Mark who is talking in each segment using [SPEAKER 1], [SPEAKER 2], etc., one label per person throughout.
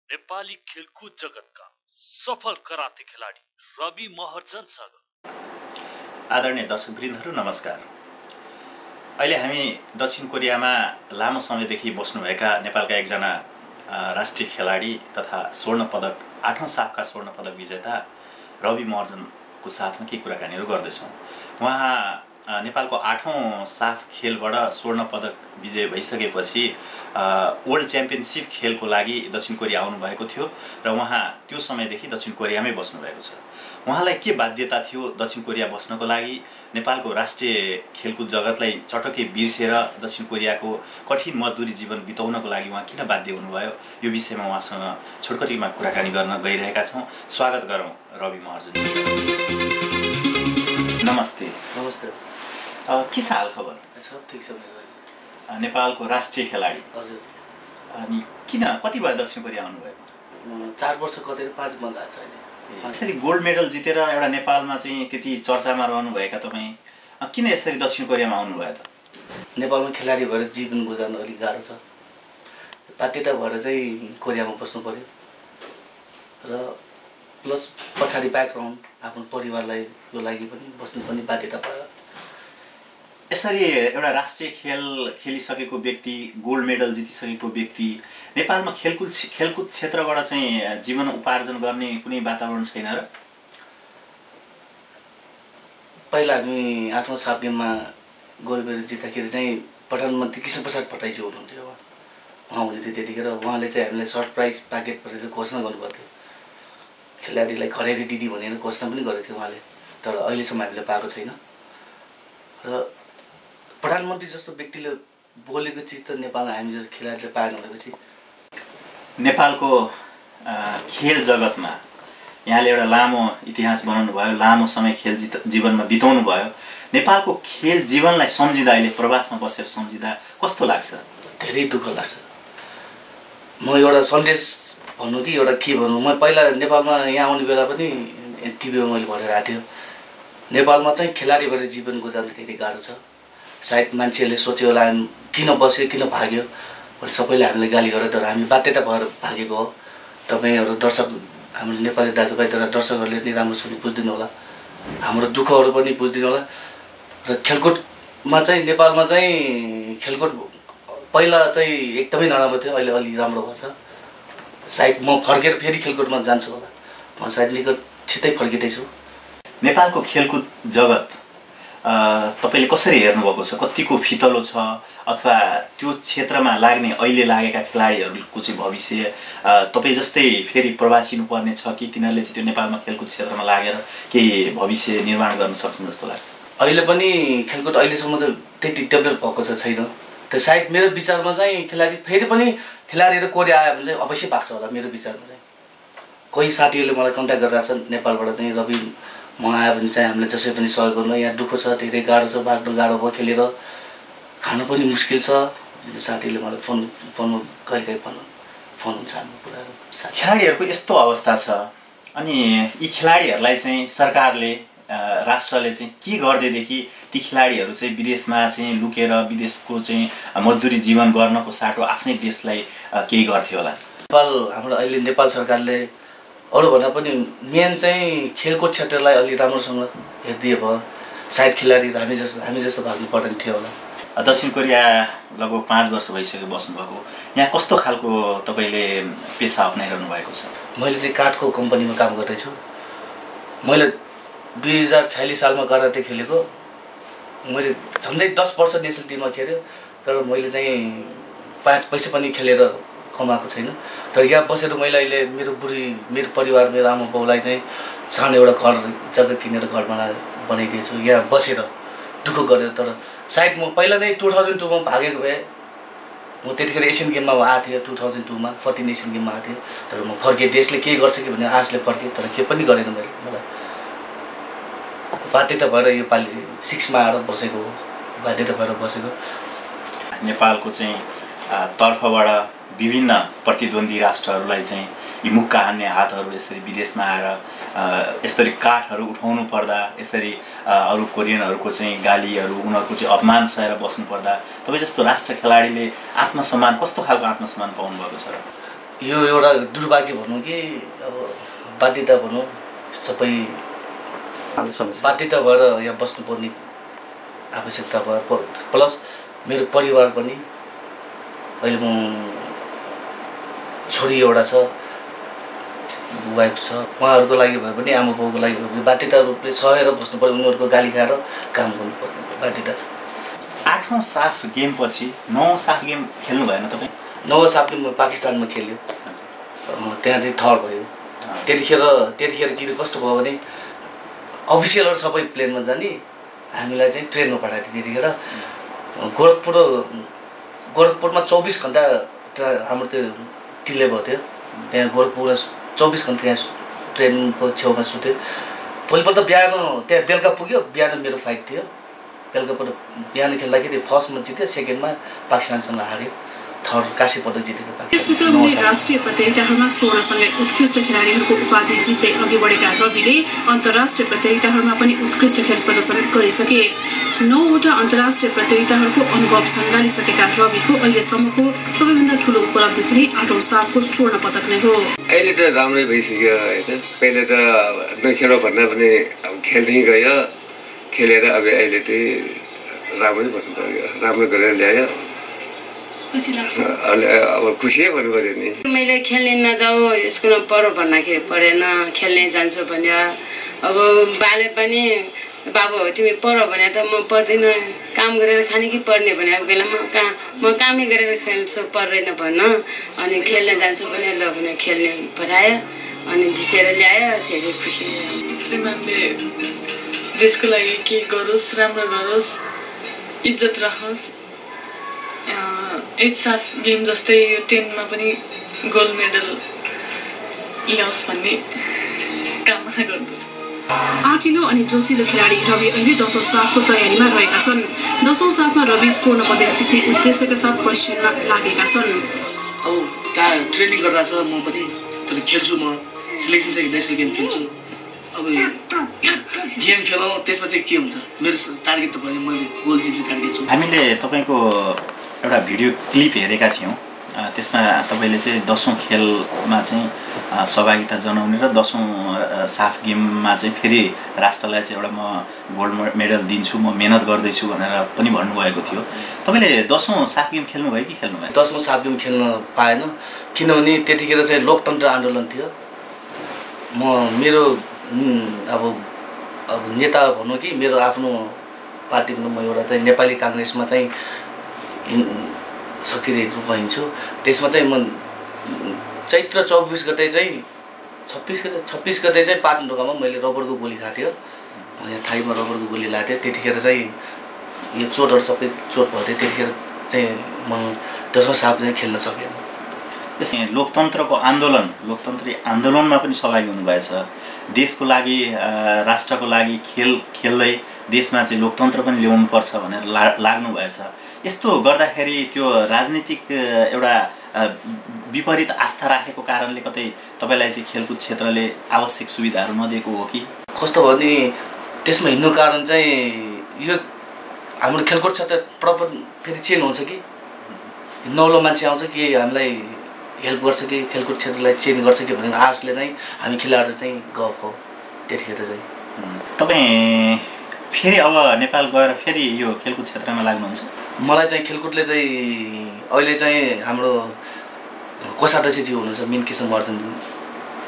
[SPEAKER 1] नेपाली खेलकुद जगतका सफल कराते खेलाडी रवि महर्जनसँग।
[SPEAKER 2] आदरणीय दर्शकवृन्दहरू नमस्कार। अहिले हामी दक्षिण कोरियामा लामो समयदेखि बस्नुभएका नेपालका एकजना राष्ट्रिय खेलाडी तथा स्वर्ण पदक 8औं साफका स्वर्ण पदक विजेता रवि महर्जनको साथमा केही कुराकानीहरू गर्दैछौँ। उहाँ नेपालको 8औं साफ खेलबाट स्वर्ण पदक विजय भइसकेपछि वर्ल्ड च्याम्पियनसिप खेलको लागि दक्षिण कोरिया आउनुभएको थियो र उहाँ त्यो समयदेखि दक्षिण कोरियामै बस्नुभएको छ। उहाँलाई के बाध्यता थियो दक्षिण कोरिया बस्नको लागि? नेपालको राष्ट्रिय खेलकुद जगतलाई चटक्कै बिर्सेर दक्षिण कोरियाको कठिन मजदुरी जीवन बिताउनको लागि उहाँ किन बाध्य हुनुभयो? यो विषयमा उहाँसँग छोटकरीमा कुराकानी गर्न गइरहेका छौँ। स्वागत गरौँ रवि महर्जन। नमस्ते।
[SPEAKER 3] नमस्ते।
[SPEAKER 2] के छ हाल खबर?
[SPEAKER 3] सब ठिक छ।
[SPEAKER 2] नेपालको राष्ट्रिय खेलाडी।
[SPEAKER 3] हजुर।
[SPEAKER 2] अनि किन कति भयो दक्षिण कोरिया आउनुभएको?
[SPEAKER 3] 4 वर्ष कतै 5 महिना भएको छ अहिले।
[SPEAKER 2] यसरी गोल्ड मेडल जितेर एउटा नेपालमा चाहिँ त्यति चर्चामा रहनुभएका तपाईँ किन यसरी दक्षिण कोरियामा आउनुभयो त?
[SPEAKER 3] नेपालमा खेलाडी भएर जीवन गुजार्न अलिक गाह्रो छ। बाध्यता भएर चाहिँ कोरियामा बस्नु पर्यो र प्लस पछाडि ब्याकग्राउन्ड आफ्नो परिवारलाई यो लागि पनि बस्नु पनि बाध्यता भयो।
[SPEAKER 2] यसरी एउटा राष्ट्रिय खेल खेलिसकेको व्यक्ति, गोल्ड मेडल जितिसकेको व्यक्ति नेपालमा खेलकुद क्षेत्रबाट चाहिँ जीवन उपार्जन गर्ने कुनै वातावरण छैन र?
[SPEAKER 3] पहिला हामी 8औं साफ गेममा गोल्ड मेडल जित्दाखेरि चाहिँ प्रधानमन्त्री कृष्ण प्रसाद भट्टराईजी हुनुहुन्थ्यो। उहाँ हुनुहुन्थ्यो त्यतिखेर। उहाँले चाहिँ हामीलाई सरप्राइज प्याकेट भनेर घोषणा गर्नुभएको थियो। खेलाडीलाई खरेदी दिदी भनेर घोषणा पनि गरेको थियो उहाँले, तर अहिलेसम्म हामीले पाएको छैन। र प्रधानमन्त्री जस्तो व्यक्तिले बोलेको चिज त नेपालमा हामी जस्तो खेलाडीले पाएन भनेपछि
[SPEAKER 2] नेपालको खेल जगतमा यहाँले एउटा लामो इतिहास बनाउनु भयो, लामो समय खेल जीवनमा बिताउनु भयो। नेपालको खेल जीवनलाई सम्झिँदा, अहिले प्रवासमा बसेर सम्झिँदा कस्तो लाग्छ?
[SPEAKER 3] धेरै दुःख लाग्छ। म एउटा सन्देश भन्नु कि एउटा के भन्नु, म पहिला नेपालमा यहाँ आउने बेला पनि टिभीमा मैले भनेर आएको थियो, नेपालमा चाहिँ खेलाडी भएर जीवन गुजार्न धेरै गाह्रो छ। सायद मान्छेहरूले सोच्यो होला किन बस्यो, किन भाग्यो भने सबैले हामीलाई गाली गर्यो, तर हामी बाध्यता भएर भागेको हो। तपाईँहरू दर्शक, हाम्रो नेपाली दाजुभाइ तथा दर्शकहरूले पनि राम्रोसँग बुझिदिनु होला, हाम्रो दुःखहरू पनि बुझिदिनु होला। र खेलकुदमा चाहिँ नेपालमा चाहिँ खेलकुद पहिला चाहिँ एकदमै नराम्रो थियो, अहिले अलि राम्रो भएको छ। सायद म फर्केर फेरि खेलकुदमा जान्छु होला। म सायद निकट छिट्टै फर्किँदैछु।
[SPEAKER 2] नेपालको खेलकुद जगत तपाईले कसरी हेर्नुभएको छ? कतिको फितलो छ? अथवा त्यो क्षेत्रमा लाग्ने अहिले लागेका खेलाडीहरूको चाहिँ भविष्य तपाईँ जस्तै फेरि प्रवासिनु पर्ने छ कि तिनीहरूले चाहिँ त्यो नेपालमा खेलकुद क्षेत्रमा लागेर केही भविष्य निर्माण गर्न सक्छन् जस्तो लाग्छ?
[SPEAKER 3] अहिले पनि खेलकुद अहिलेसम्म त त्यति डेभलप भएको छैन। त सायद मेरो विचारमा चाहिँ खेलाडी फेरि पनि खेलाडीहरू कोरिया आयो भने चाहिँ अवश्य भाग्छ होला। मेरो विचारमा चाहिँ कोही साथीहरूले मलाई कन्ट्याक्ट गरिरहेको छ नेपालबाट चाहिँ, रवि म आयो भने चाहिँ हामीलाई जसै पनि सहयोग गर्नु, यहाँ दुःख छ, धेरै गाह्रो छ, बाँच्नु गाह्रो भयो, खेलेर खानु पनि मुस्किल छ। साथीले मलाई फोन कहिलेकाहीँ फोन हुन्छ हाम्रो कुराहरू।
[SPEAKER 2] खेलाडीहरूको यस्तो अवस्था छ, अनि यी खेलाडीहरूलाई चाहिँ सरकारले, राष्ट्रले चाहिँ के गर्दैदेखि ती खेलाडीहरू चाहिँ विदेशमा चाहिँ लुकेर विदेशको चाहिँ मजदुरी जीवन गर्नको साटो आफ्नै देशलाई केही गर्थ्यो होला?
[SPEAKER 3] हाम्रो अहिले नेपाल सरकारले अरूभन्दा पनि मेन चाहिँ खेलकुद क्षेत्रलाई अलि राम्रोसँग हेरिदिए भयो, सायद खेलाडीहरू हामी जस्तो भाग्नु पर्दैन थियो होला।
[SPEAKER 2] दक्षिण कोरिया लगभग 5 वर्ष भइसक्यो बस्नुभएको। यहाँ कस्तो खालको तपाईँले पेसा अप्नाइरहनु भएको छ?
[SPEAKER 3] मैले चाहिँ काठको कम्पनीमा काम गर्दैछु। मैले 2046 सालमा कराते खेलेको। मैले झन्डै 10 वर्ष नेसनल टिममा खेल्यो, तर मैले चाहिँ 5 पैसा पनि खेलेर कमाएको छैन। तर यहाँ बसेर मैले अहिले मेरो मेरो परिवार, मेरो आमा बाउलाई चाहिँ सानो एउटा घर जग्गा किनेर घर बनाइदिएको छु यहाँ बसेर दुःख गरेर। तर सायद म पहिला नै 2002 मा भागेको भए म त्यतिखेर एसियन गेममा आएको थिएँ। 2002 मा 14 एसियन गेममा आएको थिएँ, तर म फर्केँ। देशले केही गर्छ कि भन्ने आशले फर्केँ, तर के पनि गरेन। मलाई बाध्यता भएर यो पालि 6 मा आएर बसेको हो, बाध्यता भएर बसेको।
[SPEAKER 2] नेपालको चाहिँ तर्फबाट विभिन्न प्रतिद्वन्दी राष्ट्रहरूलाई चाहिँ यी मुक्का हान्ने हातहरू यसरी विदेशमा आएर यसरी काठहरू उठाउनु पर्दा यसरी अरू कोरियनहरूको चाहिँ गालीहरू उनीहरूको चाहिँ अपमान सहेर बस्नु पर्दा तपाईँ जस्तो राष्ट्र खेलाडीले आत्मसम्मान कस्तो खालको आत्मसम्मान पाउनुभएको छ र?
[SPEAKER 3] यो एउटा दुर्भाग्य भनौँ कि अब बाध्यता भनौँ, सबै बाध्यता भएर यहाँ बस्नुपर्ने आवश्यकता भयो। प्लस मेरो परिवार पनि, अहिले म छोरी एउटा छ, वाइफ छ, उहाँहरूको लागि भए पनि आमा बाउको लागि भए पनि बाध्यता रूपले सहेर बस्नु पर्यो, उनीहरूको गाली खाएर काम गर्नुपर्ने बाध्यता छ।
[SPEAKER 2] 8औं साफ गेम पछि 9औं साफ गेम खेल्नु भएन तपाईँ?
[SPEAKER 3] 9औं साफ गेम पाकिस्तानमा खेल्यो, त्यहाँ चाहिँ थर्ड भयो। त्यतिखेर कि कस्तो भयो भने अफिसियलहरू सबै प्लेनमा जाने, हामीलाई चाहिँ ट्रेनमा पठाएको थियो। त्यतिखेर गोरखपुरमा 24 घन्टा हाम्रो त्यो डिले भएको थियो। त्यहाँ गोरखपुरमा 24 घन्टा त्यहाँ ट्रेनको छेउमा सुत्यो। भोलिपल्ट बिहान त्यहाँ बेलुका पुग्यो, बिहान मेरो फाइट थियो। बेलुकापल्ट बिहान खेल्दाखेरि फर्स्टमा जित्यो, सेकेन्डमा पाकिस्तानसँग हार्यो, थर्ड काशी पदक जितेको
[SPEAKER 4] पाकिस्तान। राष्ट्रिय प्रतियोगिताहरूमा स्वर्णसँगै उत्कृष्ट खेलाडीहरूको उपाधि जित्दै अघि बढेका रविले अन्तर्राष्ट्रिय प्रतियोगिताहरूमा पनि उत्कृष्ट खेल प्रदर्शन गरिसके। 9वटा अन्तर्राष्ट्रिय प्रतियोगिताहरूको अनुभव सङ्घालिसकेका रविको अहिलेसम्मको सबैभन्दा ठुलो उपलब्धि चाहिँ 8औं साफको स्वर्ण पदक नै हो।
[SPEAKER 5] अहिले त राम्रै भइसक्यो होइन, पहिले त नखेल भन्दा पनि अब खेल्दै गयो, खेलेर अब अहिले चाहिँ राम्रै भन्नु पर्यो, राम्रो गरेर ल्यायो। अब खुसी भन्नु पर्यो नि।
[SPEAKER 6] मैले खेल्ने नजाऊ स्कुलमा पढ भन्दाखेरि पढेन, खेल्ने जान्छु भन्यो। अब बाले पनि बाबु तिमी पढ भने त म पढ्दिनँ, काम गरेर खाने कि पढ्ने भनेको बेलामा म कामै गरेर खेल्छु, पढ्दैन भन्न। अनि खेल्न जान्छु भने ल भने खेल्ने पठायो, अनि जितेर ल्यायो, धेरै खुसी।
[SPEAKER 7] श्रीमानले देशको लागि के गरोस्, राम्रो गरोस्, इज्जत रहोस्। 8 साफ गेम जस्तै यो 10मा पनि गोल्ड मेडल ल्याओस् भन्ने कामना गर्दछु।
[SPEAKER 4] आठिलो अनि जोसिलो खेलाडी रवि अहिले 10औं साफको तयारीमा रहेका छन्। 10औं साफमा रवि स्वर्ण पदक जित्ने उद्देश्यका साथ परिश्रममा लागेका छन्।
[SPEAKER 3] अब त्यहाँ ट्रेनिङ गर्दा छ म पनि, तर खेल्छु, म सिलेक्सन चाहिँ नेसनल गेम खेल्छु। अब गेम खेलौँ, त्यसमा चाहिँ के हुन्छ, मेरो टार्गेट त भयो मैले गोल जित्ने टार्गेट छु।
[SPEAKER 2] हामीले तपाईँको एउटा भिडियो क्लिप हेरेका थियौँ, त्यसमा तपाईँले चाहिँ 10औं खेलमा चाहिँ सहभागिता जनाउने र 10औं साफ गेममा चाहिँ फेरि राष्ट्रलाई चाहिँ एउटा म गोल्ड मेडल दिन्छु, म मेहनत गर्दैछु भनेर पनि भन्नुभएको थियो। तपाईँले 10औं साफ गेम खेल्नुभयो कि खेल्नु भयो?
[SPEAKER 3] 10औं साफ गेम खेल्न पाएन, किनभने त्यतिखेर चाहिँ लोकतन्त्र आन्दोलन थियो। मेरो अब नेता भनौँ कि मेरो आफ्नो पार्टी भनौँ, म एउटा चाहिँ नेपाली काङ्ग्रेसमा चाहिँ सक्रिय रूपमा हिँड्छु। त्यसमा चाहिँ म चैत्र 24 गते चाहिँ 26 गते चाहिँ पाटनढोकामा मैले रबरको गोली खाएको थियो, यहाँ थाइमा रबरको गोली लगाएको थिएँ। त्यतिखेर चाहिँ यो चोटहरू सबै चोट भएको थियो, त्यतिखेर चाहिँ म 10औं साफ चाहिँ खेल्न सकेन।
[SPEAKER 2] लोकतन्त्रको लोकतन्त्री आन्दोलनमा पनि सहभागी हुनुभएछ, देशको लागि राष्ट्रको लागि खेल्दै देशमा चाहिँ लोकतन्त्र पनि ल्याउनुपर्छ भनेर लाग्नु भएछ। यस्तो गर्दाखेरि त्यो राजनीतिक एउटा विपरीत आस्था राखेको कारणले कतै तपाईँलाई चाहिँ खेलकुद क्षेत्रले आवश्यक सुविधाहरू नदिएको हो कि?
[SPEAKER 3] कस्तो भने त्यसमा हिँड्नु कारण चाहिँ यो हाम्रो खेलकुद क्षेत्र प्रपर फेरि चेन्ज हुन्छ कि नौलो मान्छे आउँछ कि हामीलाई हेल्प गर्छ कि खेलकुद क्षेत्रलाई चेन्ज गर्छ कि भनेर आशले चाहिँ हामी खेलाडीहरू चाहिँ गफ हो। त्यतिखेर चाहिँ
[SPEAKER 2] तपाईँ फेरि अब नेपाल गएर फेरि यो खेलकुद क्षेत्रमा लाग्नुहुन्छ?
[SPEAKER 3] मलाई चाहिँ खेलकुदले चाहिँ अहिले चाहिँ हाम्रो कोषाध्यक्षज्यू हुनुहुन्छ मिनकिसन वर्धन,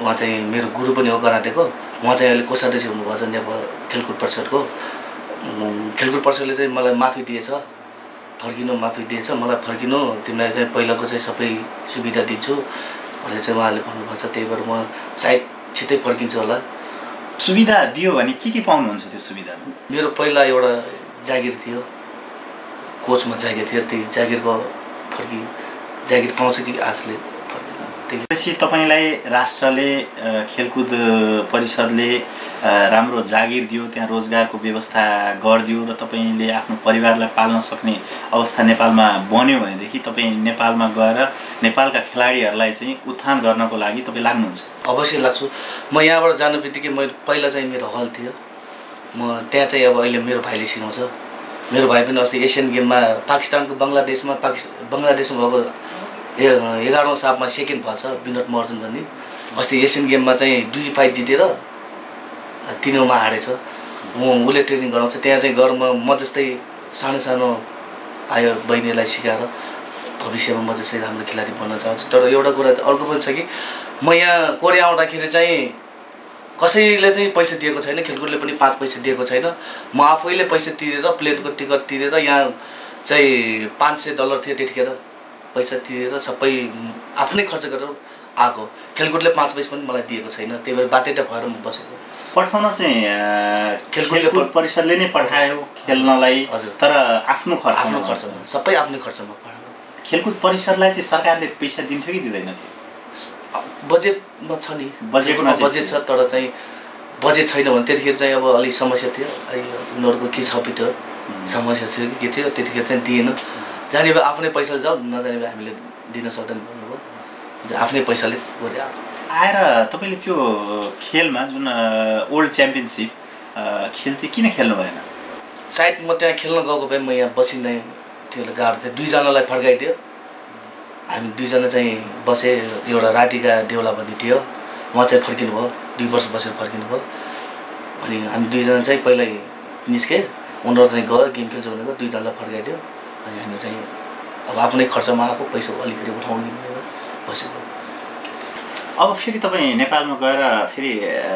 [SPEAKER 3] उहाँ चाहिँ मेरो गुरु पनि हो कराटेको। उहाँ चाहिँ अहिले कोषाध्यक्ष हुनुभएको छ नेपाल खेलकुद परिषदको। खेलकुद परिषदले चाहिँ मलाई माफी दिएछ, माफी दिएछ, मलाई फर्किनु, तिमीलाई चाहिँ पहिलाको चाहिँ सबै सुविधा दिन्छु भनेर चाहिँ उहाँले भन्नुभएको छ। त्यही भएर म सायद छिट्टै फर्किन्छु होला।
[SPEAKER 2] सुविधा दियो भने के पाउनुहुन्छ त्यो सुविधा?
[SPEAKER 3] मेरो पहिला एउटा जागिर थियो, कोचमा जागिर थियो, त्यही जागिरको जागिर पाउँछ कि आशले फर्किन।
[SPEAKER 2] त्यसपछि तपाईँलाई राष्ट्रले खेलकुद परिषदले राम्रो जागिर दियो, त्यहाँ रोजगारको व्यवस्था गरिदियो र तपाईँले आफ्नो परिवारलाई पाल्न सक्ने अवस्था नेपालमा बन्यो भनेदेखि तपाईँ नेपालमा गएर नेपालका खेलाडीहरूलाई चाहिँ उत्थान गर्नको लागि तपाईँ लाग्नुहुन्छ?
[SPEAKER 3] अवश्य लाग्छु। म यहाँबाट जानु बित्तिकै मैले पहिला चाहिँ मेरो हल थियो, म त्यहाँ चाहिँ अब अहिले मेरो भाइले सिकाउँछ। मेरो भाइ पनि अस्ति एसियन गेममा पाकिस्तानको बङ्गलादेशमा भएको 11औं सापमा सेकेन्ड भएछ विनोद महर्जन भन्ने। अस्ति एसियन गेममा चाहिँ 2 फाइट जितेर 3औंमा हारेछ। उसले ट्रेनिङ गराउँछ त्यहाँ चाहिँ गएर म जस्तै सानो भाइ बहिनीलाई सिकाएर भविष्यमा म जस्तै राम्रो खेलाडी बन्न चाहन्छु। तर एउटा कुरा अर्को पनि छ कि म यहाँ कोरिया आउँदाखेरि चाहिँ कसैले चाहिँ पैसा दिएको छैन, खेलकुदले पनि 5 पैसा दिएको छैन। म आफैले पैसा तिरेर प्लेनको टिकट तिरेर यहाँ चाहिँ $500 थियो त्यतिखेर, पैसा तिरेर सबै आफ्नै खर्च गरेर आएको। खेलकुदले 5 पैसा पनि मलाई दिएको छैन, त्यही भएर बाध्यता भएर म बसेको।
[SPEAKER 2] पठाउन चाहिँ खेलकुद परिषदले नै पठायो खेल्नलाई, तर आफ्नो खर्चमा
[SPEAKER 3] सबै आफ्नै खर्चमा पठायो।
[SPEAKER 2] खेलकुद परिषदलाई चाहिँ सरकारले पैसा दिन्थ्यो कि दिँदैन थियो?
[SPEAKER 3] बजेटमा छ नि, बजेट छ, तर चाहिँ बजेट छैन भने त्यतिखेर चाहिँ अब अलिक समस्या थियो। उनीहरूको के छपित समस्या थियो कि के थियो, त्यतिखेर चाहिँ दिएन। जाने भए आफ्नै पैसाले जाऊ, नजाने भए हामीले दिन सक्दैन भन्नुभयो। आफ्नै पैसाले गरे
[SPEAKER 2] आएर तपाईँले त्यो खेलमा जुन वर्ल्ड च्याम्पियनसिप खेल चाहिँ किन खेल्नु भएन?
[SPEAKER 3] सायद म त्यहाँ खेल्न गएको भए म यहाँ बसिँदै त्यो गाह्रो थियो। 2 जनालाई फर्काइदियो, हामी 2 जना चाहिँ बसे। एउटा राधिका देउला भन्ने थियो, उहाँ चाहिँ फर्किनु भयो, 2 वर्ष बसेर फर्किनु भयो। अनि हामी 2 जना चाहिँ पहिल्यै निस्के, उनीहरू चाहिँ गयो गेम खेल्छु भनेको 2 जनालाई फर्काइदियो। अनि हामी चाहिँ अब आफ्नै खर्चमा आएको पैसा अलिकति उठाउने भनेर बसेको।
[SPEAKER 2] अब फेरि तपाईँ नेपालमा गएर फेरि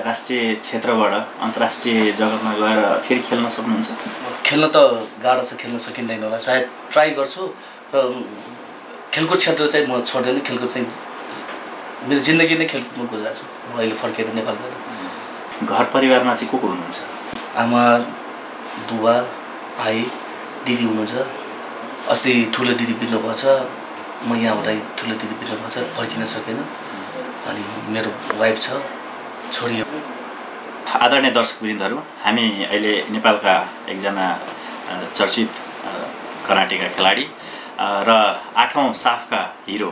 [SPEAKER 2] राष्ट्रिय क्षेत्रबाट अन्तर्राष्ट्रिय जगतमा गएर फेरि खेल्न सक्नुहुन्छ?
[SPEAKER 3] खेल्न त गाह्रो छ, खेल्न सकिँदैन होला। सायद ट्राई गर्छु र खेलकुद क्षेत्र चाहिँ म छोड्दैन। खेलकुद चाहिँ मेरो जिन्दगी नै खेलकुदमा गुजार्छु। म अहिले फर्केर नेपाल गएर।
[SPEAKER 2] घर परिवारमा चाहिँ को हुनुहुन्छ?
[SPEAKER 3] आमा, बुबा, भाइ, दिदी हुनुहुन्छ। अस्ति ठुलो दिदी बित्नु भएको छ, म यहाँ हुँदा ठुलो दिदी बित्नु भएको छ, फर्किन सकेन। अनि मेरो वाइफ छ, छोरी।
[SPEAKER 2] आदरणीय दर्शकवृन्दहरू, हामी अहिले नेपालका एकजना चर्चित कराटेका खेलाडी र 8औं साफका हिरो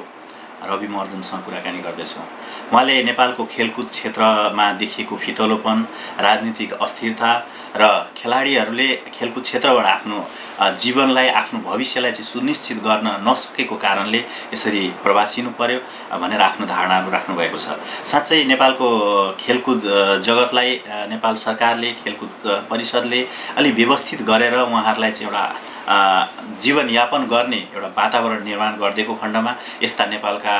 [SPEAKER 2] रवि महर्जनसँग कुराकानी गर्दैछौँ। उहाँले नेपालको खेलकुद क्षेत्रमा देखिएको फितलोपन, राजनीतिक अस्थिरता र खेलाडीहरूले खेलकुद क्षेत्रबाट आफ्नो जीवनलाई, आफ्नो भविष्यलाई चाहिँ सुनिश्चित गर्न नसकेको कारणले यसरी प्रवासिनु पर्यो भनेर आफ्नो धारणाहरू राख्नुभएको छ। साँच्चै नेपालको खेलकुद जगतलाई नेपाल सरकारले, खेलकुद परिषदले अलि व्यवस्थित गरेर उहाँहरूलाई चाहिँ एउटा जीवनयापन गर्ने एउटा वातावरण निर्माण गरिदिएको खण्डमा यस्ता नेपालका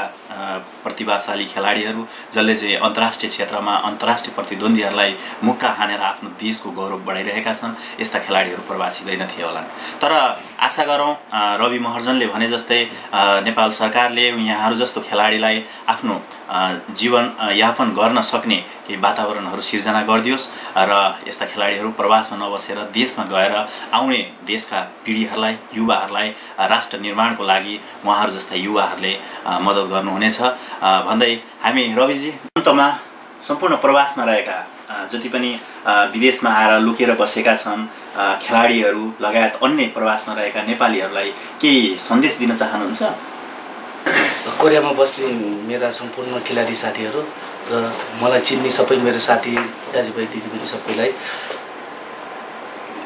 [SPEAKER 2] प्रतिभाशाली खेलाडीहरू जसले चाहिँ अन्तर्राष्ट्रिय क्षेत्रमा अन्तर्राष्ट्रिय प्रतिद्वन्द्वीहरूलाई मुक्का हानेर आफ्नो देशको गौरव बढाइरहेका छन्, यस्ता खेलाडीहरू प्रवासी थिए होलान्। तर आशा गरौँ रवि महर्जनले भने जस्तै नेपाल सरकारले यहाँहरू जस्तो खेलाडीलाई आफ्नो जीवन यापन गर्न सक्ने केही वातावरणहरू सिर्जना गरिदियोस् र यस्ता खेलाडीहरू प्रवासमा नबसेर देशमा गएर आउने देशका पिँढीहरूलाई, युवाहरूलाई राष्ट्र निर्माणको लागि उहाँहरू जस्ता युवाहरूले मद्दत गर्नुहुनेछ भन्दै हामी रविजी अन्तमा सम्पूर्ण प्रवासमा रहेका जति पनि विदेशमा आएर लुकेर बसेका छन् खेलाडीहरू लगायत अन्य प्रवासमा रहेका नेपालीहरूलाई केही सन्देश दिन चाहनुहुन्छ?
[SPEAKER 3] कोरियामा बस्ने मेरा सम्पूर्ण खेलाडी साथीहरू र मलाई चिन्ने सबै मेरो साथी दाजुभाइ दिदीबहिनी सबैलाई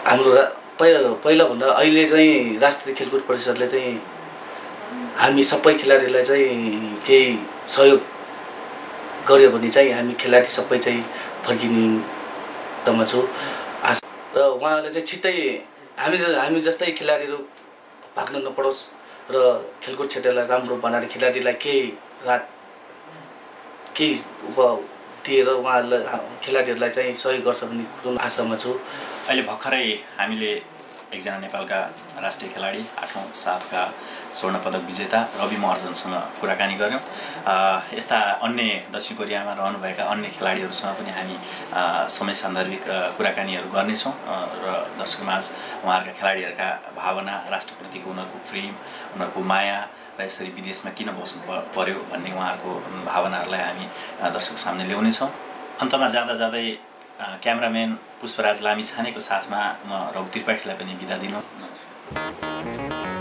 [SPEAKER 3] हाम्रो पहिलाभन्दा अहिले चाहिँ राष्ट्रिय खेलकुद परिषदले चाहिँ हामी सबै खेलाडीलाई चाहिँ केही सहयोग गर्यो भने चाहिँ हामी खेलाडी सबै चाहिँ फर्किने तमा छु र उहाँहरूले चाहिँ छिट्टै हामी जस्तै खेलाडीहरू भाग्न नपरोस् र खेलकुद क्षेत्रलाई राम्रो बनाएर खेलाडीलाई केही दिएर उहाँहरूलाई खेलाडीहरूलाई चाहिँ सहयोग गर्छ भन्ने कुरो आशामा छु।
[SPEAKER 2] अहिले भर्खरै हामीले एकजना नेपालका राष्ट्रिय खेलाडी 8औं साफका स्वर्ण पदक विजेता रवि महर्जनसँग कुराकानी गऱ्यौँ। यस्ता अन्य दक्षिण कोरियामा रहनुभएका अन्य खेलाडीहरूसँग पनि हामी समय सान्दर्भिक कुराकानीहरू गर्नेछौँ र दर्शकमाझ उहाँहरूका खेलाडीहरूका भावना, राष्ट्रप्रतिको उनीहरूको प्रेम, उनीहरूको माया र यसरी विदेशमा किन बस्नु पर्यो भन्ने उहाँहरूको भावनाहरूलाई हामी दर्शक सामने ल्याउनेछौँ। अन्तमा जाँदै क्यामेराम्यान पुष्पराज लामिछानेको साथमा म रघु त्रिपाठीलाई पनि बिदा दिनु। नमस्कार।